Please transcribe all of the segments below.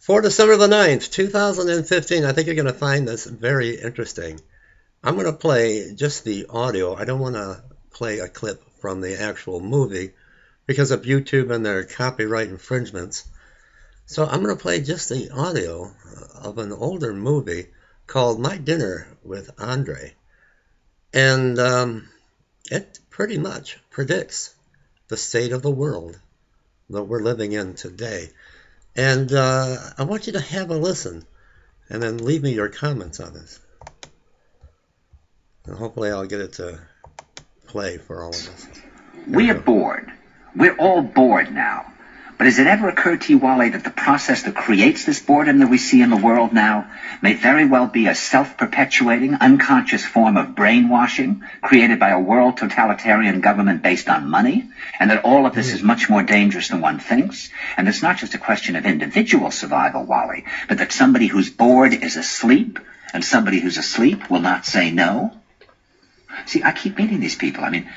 For December the 9th, 2015, I think you're going to find this very interesting. I'm going to play just the audio. I don't want to play a clip from the actual movie because of YouTube and their copyright infringements. So I'm going to play just the audio of an older movie called My Dinner with Andre. And it pretty much predicts the state of the world that we're living in today. And I want you to have a listen and then leave me your comments on this. And hopefully I'll get it to play for all of us. We are bored. We're all bored now. But has it ever occurred to you, Wally, that the process that creates this boredom that we see in the world now may very well be a self-perpetuating, unconscious form of brainwashing created by a world totalitarian government based on money, and that all of this is much more dangerous than one thinks, and it's not just a question of individual survival, Wally, but that somebody who's bored is asleep, and somebody who's asleep will not say no? See, I keep meeting these people. I mean,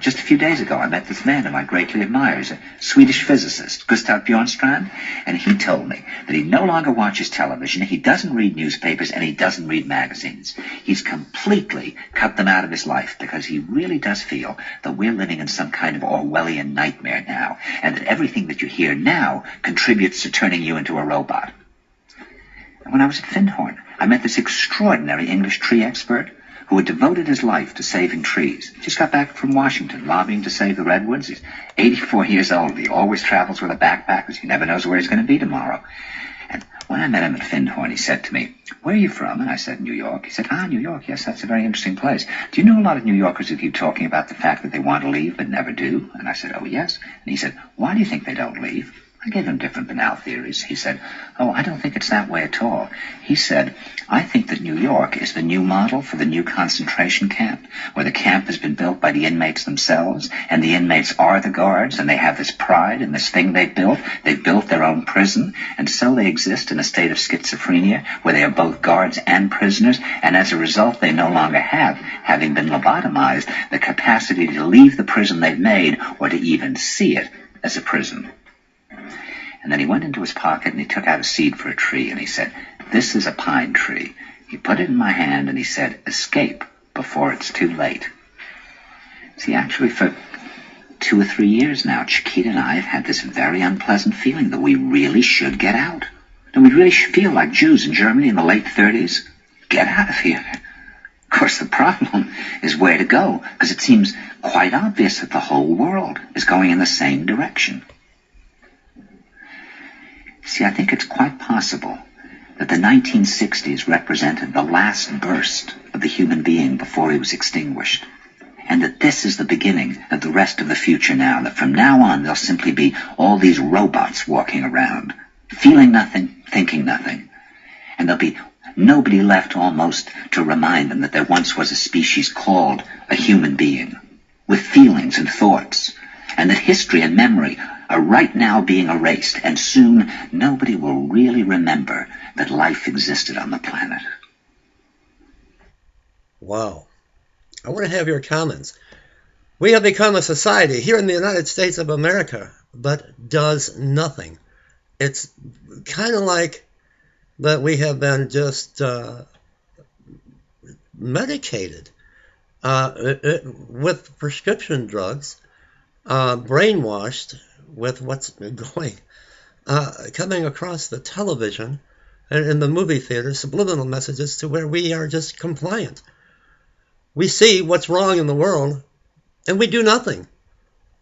just a few days ago, I met this man whom I greatly admire. He's a Swedish physicist, Gustav Bjornstrand, and he told me that he no longer watches television, he doesn't read newspapers, and he doesn't read magazines. He's completely cut them out of his life because he really does feel that we're living in some kind of Orwellian nightmare now, and that everything that you hear now contributes to turning you into a robot. And when I was at Findhorn, I met this extraordinary English tree expert who had devoted his life to saving trees. He just got back from Washington, lobbying to save the redwoods. He's 84 years old. He always travels with a backpack because he never knows where he's going to be tomorrow. And when I met him at Findhorn, he said to me, "Where are you from?" And I said, "New York." He said, "New York, yes, that's a very interesting place. Do you know a lot of New Yorkers who keep talking about the fact that they want to leave but never do?" And I said, "Oh, yes." And he said, "Why do you think they don't leave?" I gave him different banal theories. He said, "Oh, I don't think it's that way at all." He said, "I think that New York is the new model for the new concentration camp, where the camp has been built by the inmates themselves, and the inmates are the guards, and they have this pride in this thing they've built. They've built their own prison, and so they exist in a state of schizophrenia, where they are both guards and prisoners, and as a result, they no longer have, having been lobotomized, the capacity to leave the prison they've made, or to even see it as a prison." And then he went into his pocket and he took out a seed for a tree and he said, "This is a pine tree." He put it in my hand and he said, "Escape before it's too late." See, actually for 2 or 3 years now, Chiquita and I have had this very unpleasant feeling that we really should get out. And we really should feel like Jews in Germany in the late 30s. Get out of here. Of course, the problem is where to go, because it seems quite obvious that the whole world is going in the same direction. See, I think it's quite possible that the 1960s represented the last burst of the human being before he was extinguished, and that this is the beginning of the rest of the future now, that from now on there'll simply be all these robots walking around, feeling nothing, thinking nothing, and there'll be nobody left almost to remind them that there once was a species called a human being, with feelings and thoughts, and that history and memory are right now being erased, and soon nobody will really remember that life existed on the planet. Wow. I want to have your comments. We have become a society here in the United States of America that does nothing. It's kind of like that we have been just medicated with prescription drugs, brainwashed with what's coming across the television and in the movie theater, subliminal messages to where we are just compliant. We see what's wrong in the world and we do nothing.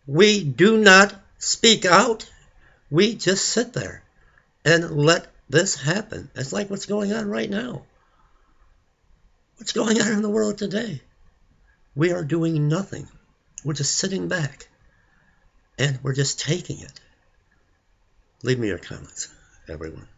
We do not speak out. We just sit there and let this happen. It's like what's going on right now. What's going on in the world today? We are doing nothing. We're just sitting back. And we're just taking it. Leave me your comments, everyone.